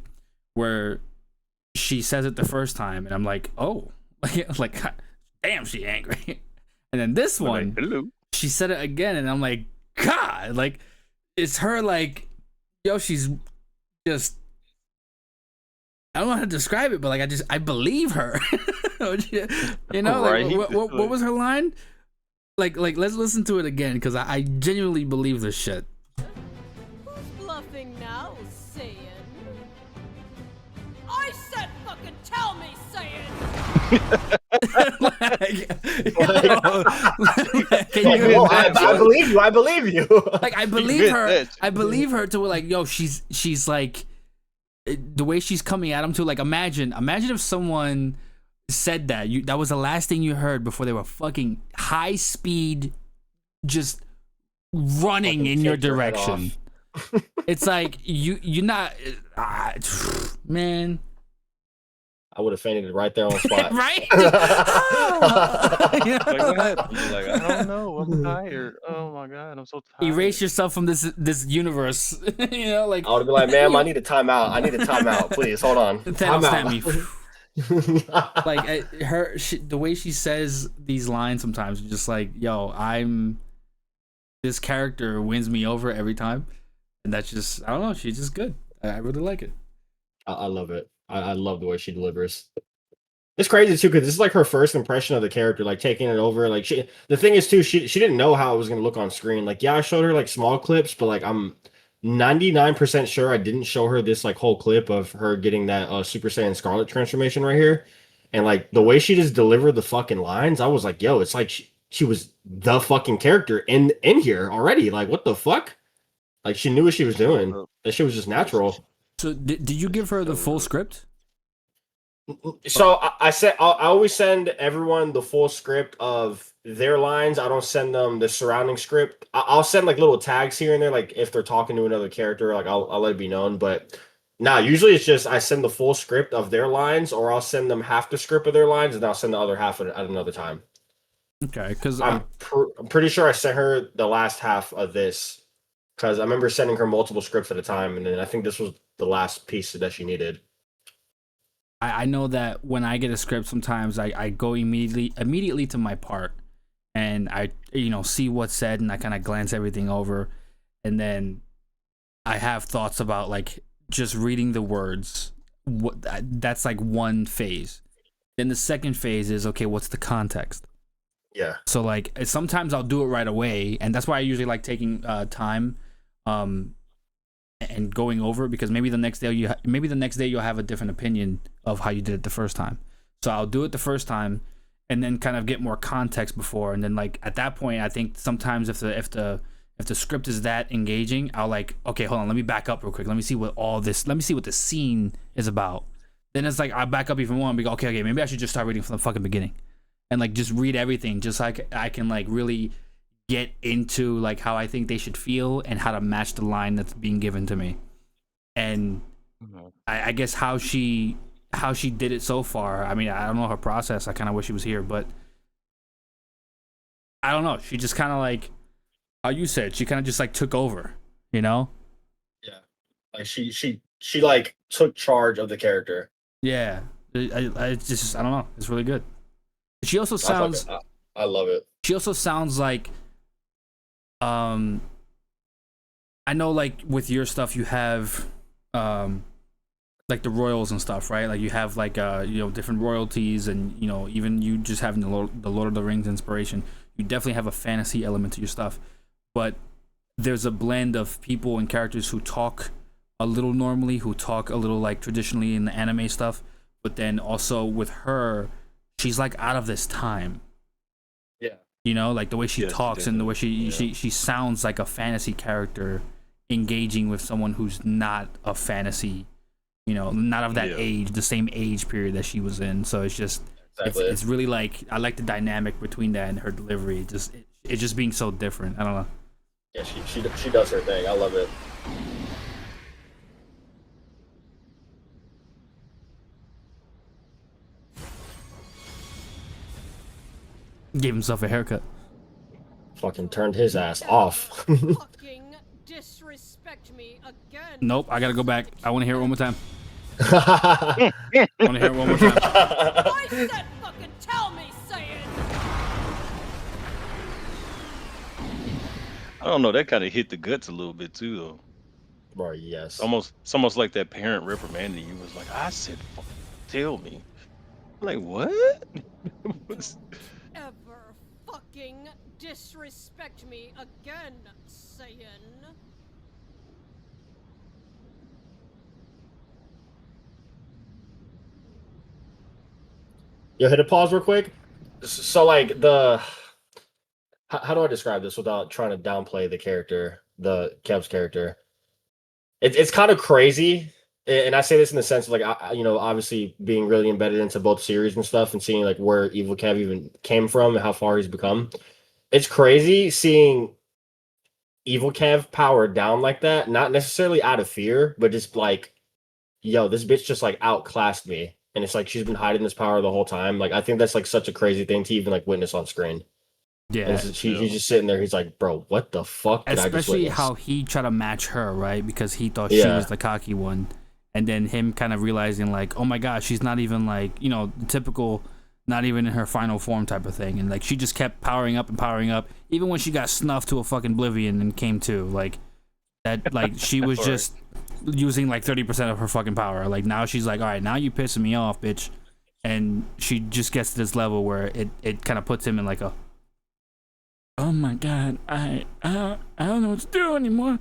where she says it the first time and I'm like, oh, like damn, she angry. And then this one, hello, she said it again and I'm like, God, like it's her, like, yo, she's just, I don't know how to describe it, but like I believe her. You know, right. Like, what was her line? Like let's listen to it again because I genuinely believe this shit. Who's bluffing now, saying? I said fucking tell me, saying! I believe you. I believe you. Like I believe her. I believe her to like, yo, she's like, the way she's coming at him to, like, imagine if someone said that that was the last thing you heard before they were fucking high speed just running fucking in your direction. It's like you're not man, I would have fainted right there on the spot. Right? Like, what happened? Like, I don't know, I'm tired. Oh my god, I'm so tired. Erase yourself from this universe. You know, like I would be like, ma'am, I need a timeout. I need a timeout. Please hold on. Timeout. Like the way she says these lines sometimes, just like, yo, this character wins me over every time, and that's just, I don't know, she's just good. I really like it. I love it. I love the way she delivers. It's crazy too because this is like her first impression of the character, like taking it over. Like the thing is too, she didn't know how it was gonna look on screen. Like, yeah, I showed her like small clips, but like I'm 99% sure I didn't show her this like whole clip of her getting that Super Saiyan Scarlet transformation right here. And like the way she just delivered the fucking lines, I was like, yo, it's like she was the fucking character in here already. Like, what the fuck? Like, she knew what she was doing. That shit was just natural. So did you give her the full script? So I always send everyone the full script of their lines. I don't send them the surrounding script. I'll send like little tags here and there, like if they're talking to another character, like I'll let it be known. But nah, usually it's just I send the full script of their lines, or I'll send them half the script of their lines, and I'll send the other half at another time. Okay, because I'm pretty sure I sent her the last half of this because I remember sending her multiple scripts at a time, and then I think this was the last piece that she needed. I know that when I get a script, sometimes I go immediately to my part, and I see what's said, and I kind of glance everything over, and then I have thoughts about like just reading the words. That's like one phase. Then the second phase is, okay, what's the context? Yeah. So like sometimes I'll do it right away, and that's why I usually like taking time and going over, because maybe the next day you'll have a different opinion of how you did it the first time. So I'll do it the first time and then kind of get more context before, and then like at that point I think sometimes if the script is that engaging, I'll like, okay, hold on, let me back up real quick, let me see what the scene is about. Then it's like I back up even more and be okay, maybe I should just start reading from the fucking beginning and like just read everything, just like I can like really get into like how I think they should feel and how to match the line that's being given to me. And I guess how she did it so far, I mean, I don't know her process. I kind of wish she was here, but I don't know. She just kind of like, how you said, she kind of just like took over, you know? Yeah, like she like took charge of the character. Yeah, I just I don't know. It's really good. She also sounds. I love it. She also sounds like, I know like with your stuff you have, like the royals and stuff, right? Like you have like different royalties, and even you just having the Lord of the Rings inspiration. You definitely have a fantasy element to your stuff, but there's a blend of people and characters who talk a little normally, who talk a little like traditionally in the anime stuff, but then also with her, she's like out of this time. Yeah. Like the way she talks and the way she sounds like a fantasy character engaging with someone who's not a fantasy, not of that age, the same age period that she was in. So it's just it's really like, I like the dynamic between that and her delivery. It's just being so different. I don't know. Yeah, she does her thing. I love it. Gave himself a haircut. Fucking turned his ass off. Fucking disrespect me again. Nope, I gotta go back. I want to hear it one more time. I want to hear it one more time. I said fucking tell me, Saiyan. I don't know. That kind of hit the guts a little bit too, though. Bro, yes. It's almost like that parent reprimanding you was like, I said, tell me. I'm like, what? Ever fucking disrespect me again, Saiyan. Yo, hit a pause real quick. So like how do I describe this without trying to downplay the character, the Kev's character? It's kind of crazy, and I say this in the sense of like, obviously being really embedded into both series and stuff, and seeing like where Evil Kev even came from and how far he's become. It's crazy seeing Evil Kev powered down like that, not necessarily out of fear, but just like, yo, this bitch just like outclassed me, and it's like she's been hiding this power the whole time. Like I think that's like such a crazy thing to even like witness on screen. Yeah, he's just sitting there. He's like, bro, what the fuck? Especially how he tried to match her, right? Because he thought she was the cocky one, and then him kind of realizing like, oh my gosh, she's not even like the typical, not even in her final form type of thing, and like she just kept powering up and powering up, even when she got snuffed to a fucking oblivion and came to like that, like she was just using like 30% of her fucking power. Like now she's like, all right, now you pissing me off, bitch, and she just gets to this level where it kind of puts him in like a, oh my god, I don't know what to do anymore.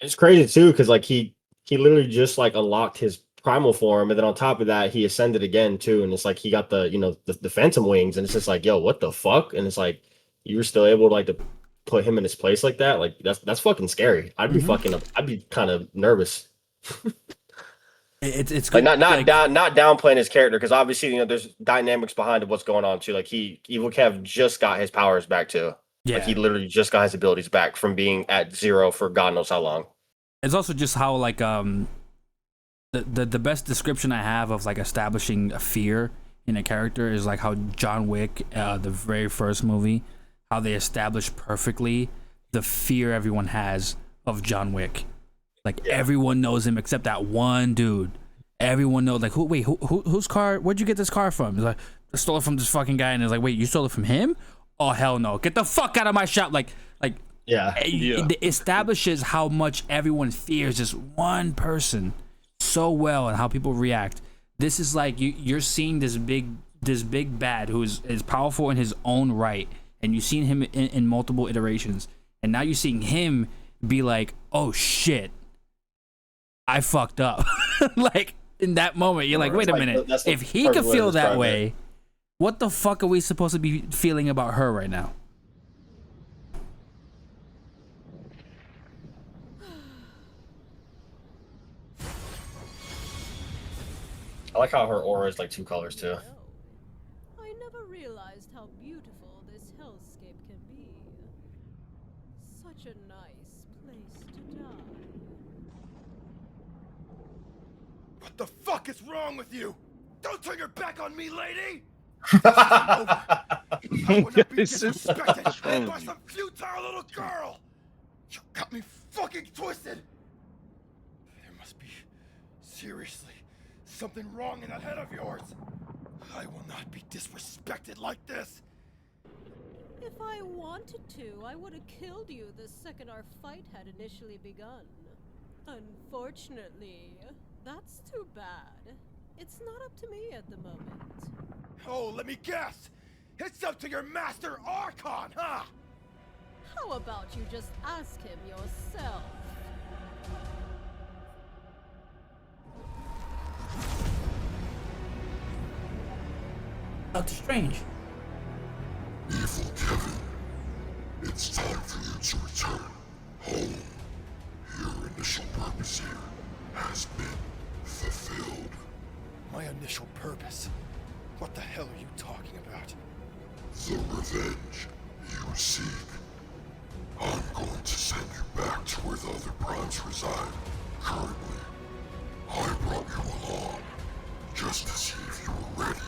It's crazy too, because like he literally just like unlocked his primal form, and then on top of that, he ascended again too, and it's like he got the phantom wings, and it's just like, yo, what the fuck? And it's like you were still able to like to put him in his place like that. Like that's fucking scary. I'd be I'd be kind of nervous. It's like not downplaying his character, because obviously there's dynamics behind what's going on too. Like Evil Kev just got his powers back too. Yeah, like he literally just got his abilities back from being at 0 for God knows how long. It's also just how like the best description I have of like establishing a fear in a character is like how John Wick, the very first movie, how they established perfectly the fear everyone has of John Wick. Like everyone knows him except that one dude. Everyone knows like whose car? Where'd you get this car from? He's like, I stole it from this fucking guy, and it's like, wait, you stole it from him? Oh hell no! Get the fuck out of my shop! It establishes how much everyone fears just one person so well, and how people react. This is like you're seeing this big bad who is powerful in his own right, and you've seen him in multiple iterations, and now you're seeing him be like, oh shit, I fucked up. Like in that moment, you're like, wait a minute. If he could feel that way, what the fuck are we supposed to be feeling about her right now? I like how her aura is like 2 colors too. I never realized how beautiful this hellscape can be. Such a nice place to die. What the fuck is wrong with you? Don't turn your back on me, lady! I will not be It's just- disrespected by some futile little girl. You got me fucking twisted. There must be seriously something wrong in that head of yours. I will not be disrespected like this. If I wanted to, I would have killed you the second our fight had initially begun. Unfortunately, that's too bad. It's not up to me at the moment. Oh, let me guess. It's up to your master Archon, huh? How about you just ask him yourself? Doctor Strange. Evil Kevin, it's time for you to return home. Your initial purpose here has been fulfilled. My initial purpose? What the hell are you talking about? The revenge you seek. I'm going to send you back to where the other primes reside. Currently, I brought you along just to see if you were ready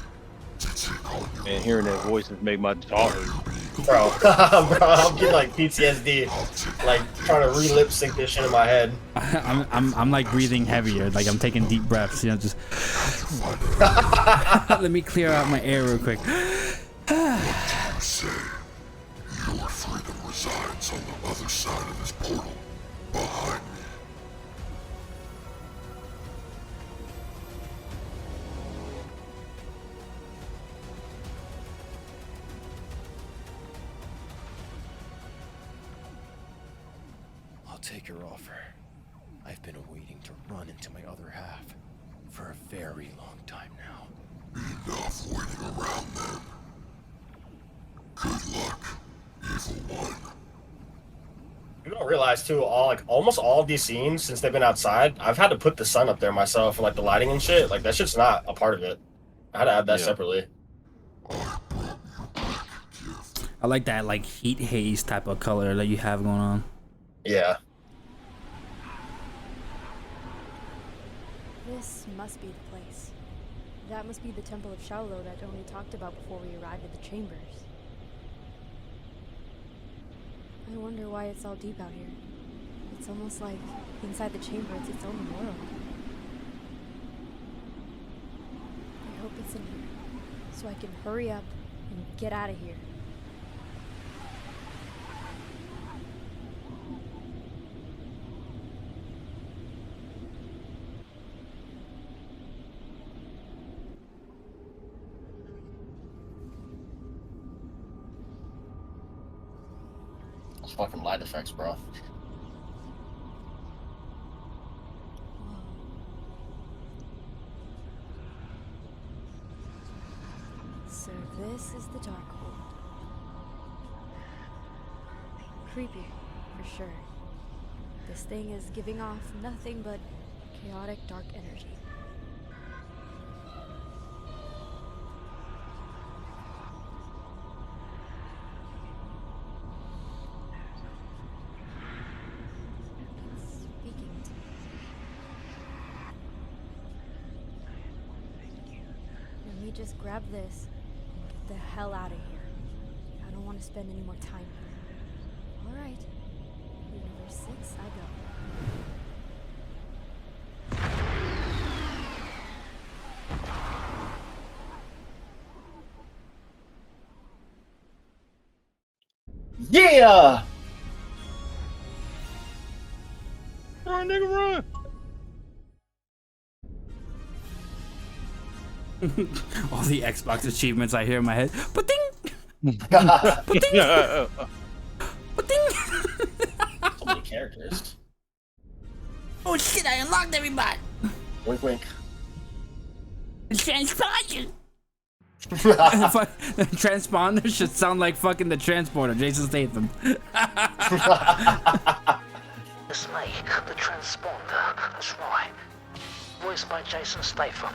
to take on your Man, hearing that voice has made my jaw hurt. Bro, I'm getting like PTSD, like trying to re-lip sync this shit in my head. I'm like breathing heavier, like I'm taking deep breaths, you know, just let me clear out my air real quick. You say your freedom resides on the other side of this portal, behind me. I'll take your offer. I've been waiting to run into my other half for a very long time now. Enough waiting around then. Good luck, Evil One. You don't realize too, almost all of these scenes since they've been outside, I've had to put the sun up there myself for like the lighting and shit. Like that shit's not a part of it. I had to add that separately. I like that like heat haze type of color that you have going on. Yeah. This must be the place. That must be the Temple of Shaolo that Oni talked about before we arrived at the chambers. I wonder why it's all deep out here. It's almost like inside the chamber it's its own world. I hope it's in here, so I can hurry up and get out of here. Those fucking light effects, bro. So this is the Darkhold. Creepy, for sure. This thing is giving off nothing but chaotic dark energy. It's speaking to me. Let me just grab this and get the hell out of here. I don't want to spend any more time here. Alright. Universe 6, I go. Yeah! Run, nigga, run! All the Xbox achievements I hear in my head. Ba-ding! So many characters. Oh shit, I unlocked everybody! Wink, wink. Transponder! Transponder should sound like fucking the transporter, Jason Statham. It's me, the transponder. That's right. Voiced by Jason Statham.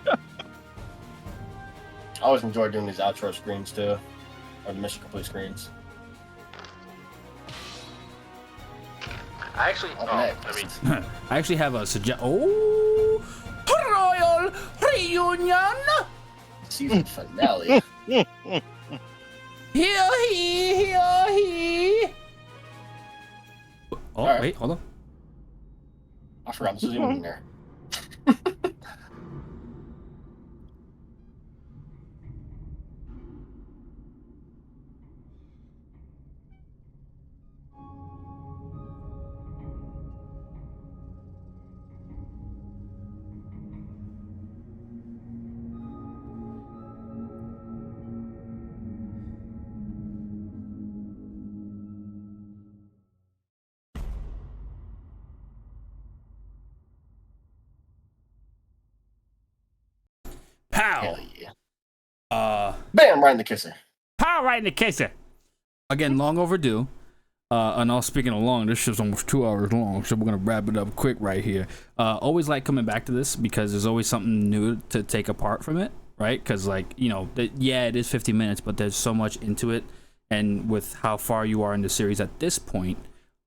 I always enjoy doing these outro screens too, or the mission complete screens. I actually, I actually have a Oh, Royal Reunion. Season finale. He. Oh, right. wait, hold on. I forgot this was even in there. Pow. Hell yeah. Bam, right in the kisser. Pow, right in the kisser. Again, long overdue. And all speaking of long, this shit's almost 2 hours long, so we're gonna wrap it up quick right here. Always like coming back to this because there's always something new to take apart from it, right? Because like it is 50 minutes, but there's so much into it, and with how far you are in the series at this point,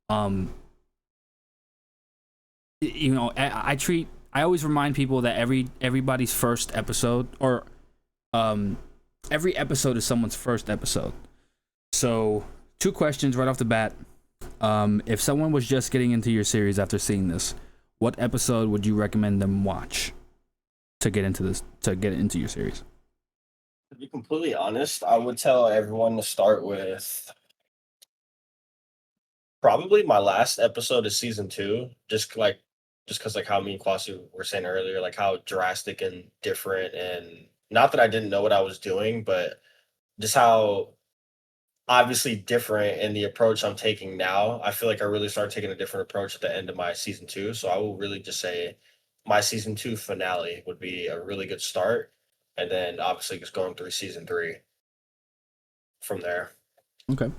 I always remind people that everybody's first episode or every episode is someone's first episode. So 2 questions right off the bat. If someone was just getting into your series after seeing this, what episode would you recommend them watch to get into your series? To be completely honest, I would tell everyone to start with probably my last episode of season 2, just because like how me and Kwasi were saying earlier, like how drastic and different, and not that I didn't know what I was doing, but just how obviously different in the approach I'm taking now. I feel like I really started taking a different approach at the end of my season 2. So I will really just say my season 2 finale would be a really good start. And then obviously just going through season 3 from there. Okay.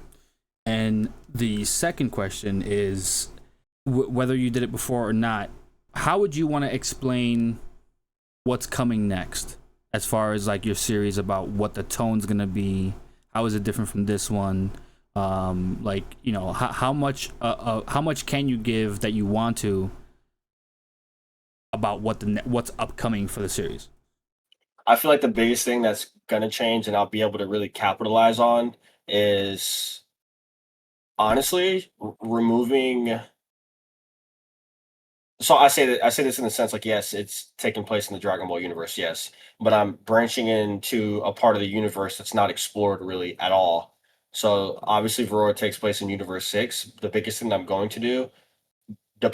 And the second question is whether you did it before or not, how would you want to explain what's coming next as far as like your series about what the tone's going to be? How is it different from this one? How much can you give that you want to about what's upcoming for the series? I feel like the biggest thing that's going to change and I'll be able to really capitalize on is honestly removing. So I say this in the sense like, yes, it's taking place in the Dragon Ball universe, yes, but I'm branching into a part of the universe that's not explored really at all. So obviously, Virora takes place in Universe 6. The biggest thing that I'm going to do,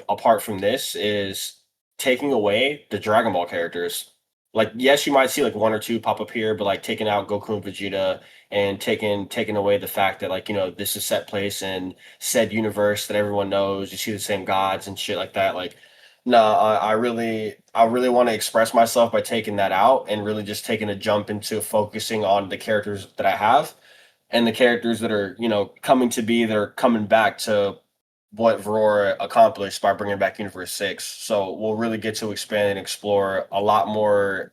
apart from this, is taking away the Dragon Ball characters. Like, yes, you might see like 1 or 2 pop up here, but like taking out Goku and Vegeta and taking away the fact that like this is set place in said universe that everyone knows. You see the same gods and shit like that. Like, no, I really want to express myself by taking that out and really just taking a jump into focusing on the characters that I have and the characters that are coming to be, that are coming back to what Virora accomplished by bringing back Universe 6. So we'll really get to expand and explore a lot more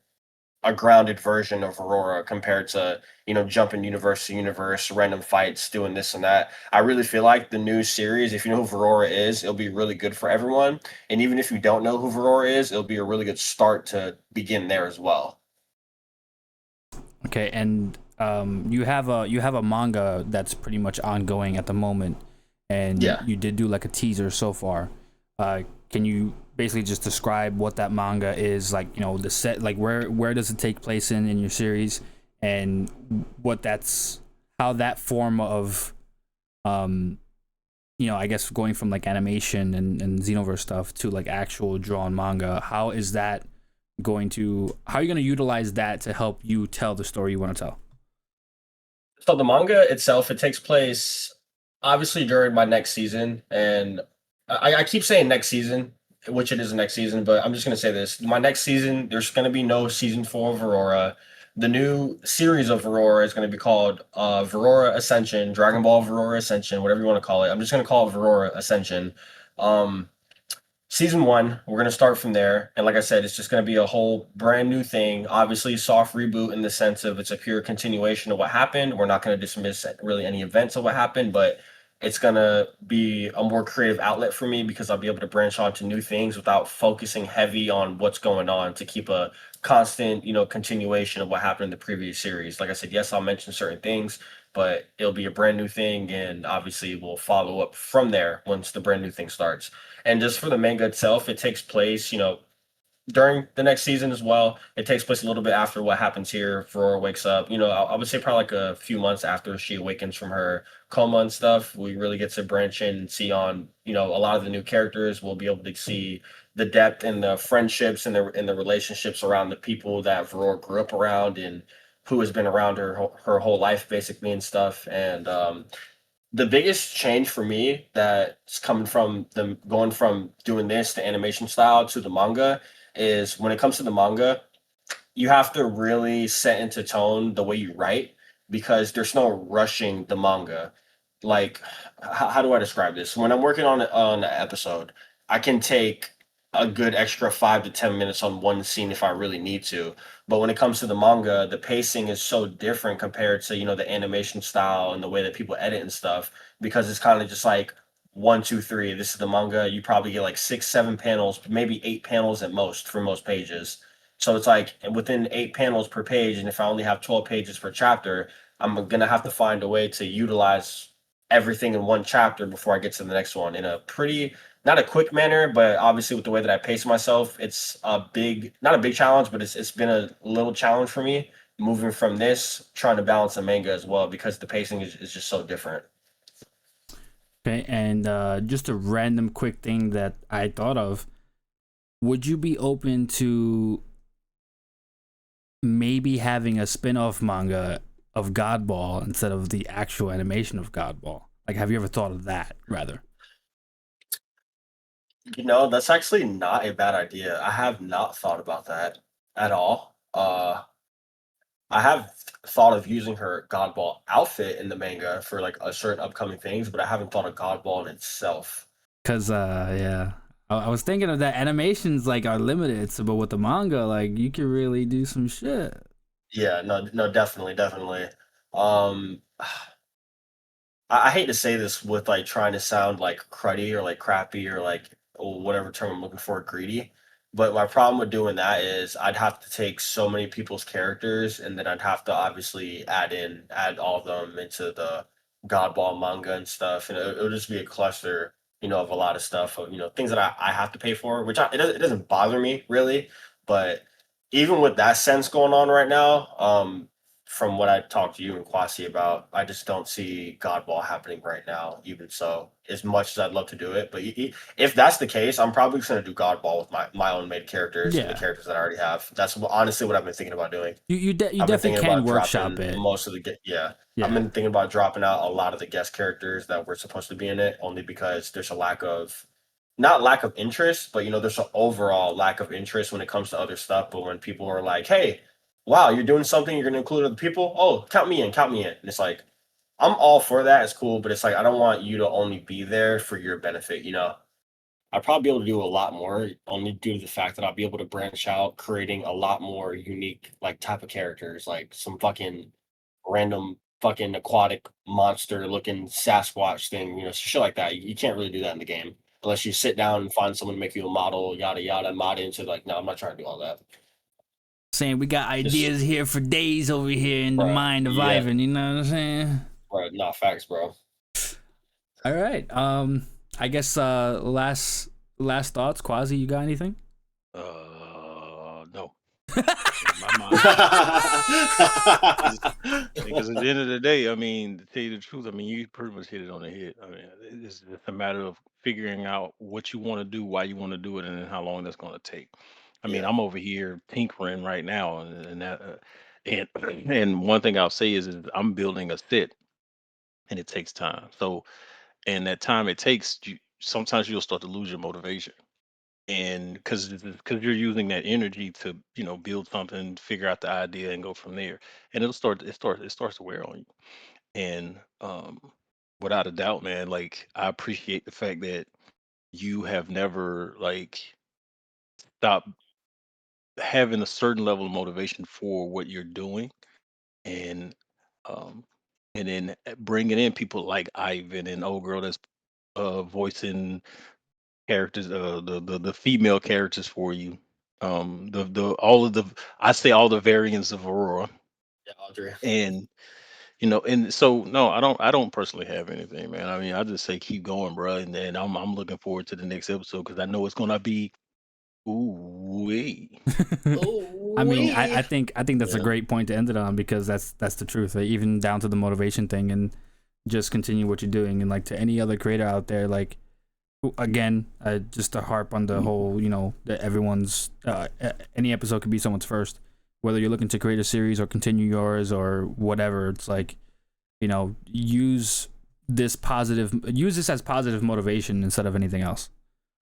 a grounded version of Aurora compared to, jumping universe to universe, random fights, doing this and that. I really feel like the new series, if you know who Virora is, it'll be really good for everyone. And even if you don't know who Virora is, it'll be a really good start to begin there as well. Okay, and you have a manga that's pretty much ongoing at the moment, and Yeah. you did do like a teaser so far. Can you basically just describe what that manga is like? The set, like where does it take place in your series, and how that form of I guess going from like animation and Xenoverse stuff to like actual drawn manga. How are you going to utilize that to help you tell the story you want to tell? So the manga itself, it takes place obviously during my next season, and I keep saying next season, which it is next season, but I'm just gonna say this: my next season, there's gonna be no season 4 of Aurora. The new series of Aurora is gonna be called Virora Ascension, Dragon Ball Virora Ascension, whatever you want to call it. I'm just gonna call it Virora Ascension. Um, Season 1, we're gonna start from there, and like I said, it's just gonna be a whole brand new thing. Obviously, soft reboot in the sense of it's a pure continuation of what happened. We're not gonna dismiss really any events of what happened, but it's gonna be a more creative outlet for me because I'll be able to branch on to new things without focusing heavy on what's going on to keep a constant, continuation of what happened in the previous series. Like I said, yes, I'll mention certain things, but it'll be a brand new thing, and obviously we'll follow up from there once the brand new thing starts. And just for the manga itself, it takes place, during the next season as well. It takes place a little bit after what happens here. Virora wakes up. I would say probably like a few months after she awakens from her coma and stuff. We really get to branch in and see on a lot of the new characters. We'll be able to see the depth and the friendships and the relationships around the people that Virora grew up around and who has been around her whole life basically and stuff. And the biggest change for me that's coming from them going from doing this the animation style to the manga is when it comes to the manga, you have to really set into tone the way you write because there's no rushing the manga. Like, how do I describe this? When I'm working on an episode, I can take a good extra 5 to 10 minutes on one scene if I really need to. But when it comes to the manga, the pacing is so different compared to the animation style and the way that people edit and stuff because it's kind of just like one, two, three. This is the manga. You probably get like 6, 7 panels, maybe 8 panels at most for most pages. So it's like within 8 panels per page, and if I only have 12 pages per chapter, I'm gonna have to find a way to utilize everything in one chapter before I get to the next one in a pretty not a quick manner, but obviously with the way that I pace myself, it's a big not a big challenge, but it's been a little challenge for me moving from this, trying to balance the manga as well because the pacing is just so different. Okay, and just a random quick thing that I thought of: would you be open to maybe having a spin-off manga of Godball instead of the actual animation of Godball? Like, have you ever thought of that, rather? That's actually not a bad idea. I have not thought about that at all. I have thought of using her Godball outfit in the manga for like a certain upcoming things, but I haven't thought of Godball in itself. Cause yeah, I was thinking of that. Animations like are limited, so but with the manga, like you can really do some shit. Yeah, no, no, definitely, definitely. Um, I hate to say this with like trying to sound like cruddy or like crappy or like whatever term I'm looking for, greedy. But my problem with doing that is I'd have to take so many people's characters and then I'd have to obviously add all of them into the Godball manga and stuff. And it would just be a cluster, of a lot of stuff of, things that I have to pay for, which it doesn't bother me really. But even with that sense going on right now, from what I talked to you and Kwasi about, I just don't see Godball happening right now. Even so, as much as I'd love to do it, but if that's the case, I'm probably just gonna do Godball with my own made characters and the Yeah, characters that I already have. That's honestly what I've been thinking about doing. you I've been definitely thinking can about workshop dropping it. most of the yeah. I've Yeah, been thinking about dropping out a lot of the guest characters that were supposed to be in it, only because there's a lack of not lack of interest, but there's an overall lack of interest when it comes to other stuff. But when people are like, "Hey, wow, you're doing something, you're gonna include other people. Oh, count me in, count me in." And it's like, I'm all for that. It's cool, but it's like I don't want you to only be there for your benefit. I'd probably be able to do a lot more only due to the fact that I'll be able to branch out, creating a lot more unique like type of characters, like some fucking random fucking aquatic monster looking Sasquatch thing, shit like that. You can't really do that in the game unless you sit down and find someone to make you a model, yada yada, mod into like, no, I'm not trying to do all that. saying we got Just ideas here for days over here in the bro, mind of yeah, Ivan. You know what I'm saying? bro, not facts, bro. All right. I guess last thoughts, Quasi. You got anything? No. In my mind, because at the end of the day, I mean, to tell you the truth, I mean, you pretty much hit it on the head. I mean, it's just a matter of figuring out what you want to do, why you want to do it, and then how long that's going to take. I mean, Yeah, I'm over here tinkering right now, and that, and and one thing I'll say is I'm building a set, and it takes time. So, and that time it takes, sometimes you'll start to lose your motivation and because you're using that energy to build something, figure out the idea and go from there, and it starts to wear on you. And without a doubt, man, like I appreciate the fact that you have never like stopped having a certain level of motivation for what you're doing. And um and then bringing in people like Ivan and old girl that's voicing characters, the female characters for you. The all of the I say all the variants of Aurora, Yeah, Audrey. and and so no, I don't personally have anything, man. I mean, I just say keep going, bro, and then I'm looking forward to the next episode because I know it's gonna be ooh wee. I mean, Ooh-wee. I think that's a Yeah. great point to end it on because that's the truth. Like, even down to the motivation thing, and just continue what you're doing. And like to any other creator out there, like again, just to harp on the whole, that everyone's any episode could be someone's first. Whether you're looking to create a series or continue yours or whatever, it's like, use this as positive motivation instead of anything else.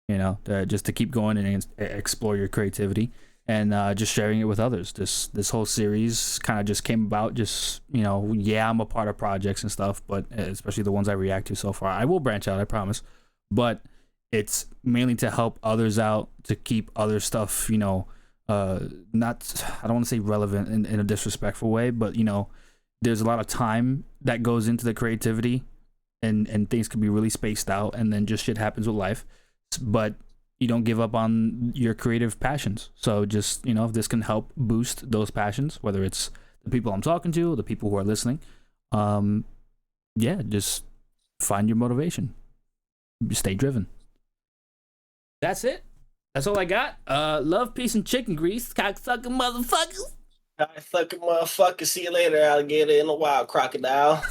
Just to keep going and explore your creativity and just sharing it with others. This whole series kind of just came about. Just I'm a part of projects and stuff, but especially the ones I react to so far. I will branch out, I promise, but it's mainly to help others out, to keep other stuff, not, I don't want to say relevant in a disrespectful way, but there's a lot of time that goes into the creativity, and things can be really spaced out, and then just shit happens with life. But you don't give up on your creative passions. So just, if this can help boost those passions, whether it's the people I'm talking to, the people who are listening, just find your motivation. Stay driven. That's it. That's all I got. Love, peace, and chicken grease. Cocksucking motherfuckers. Fucking motherfucker. See you later, alligator in the wild crocodile.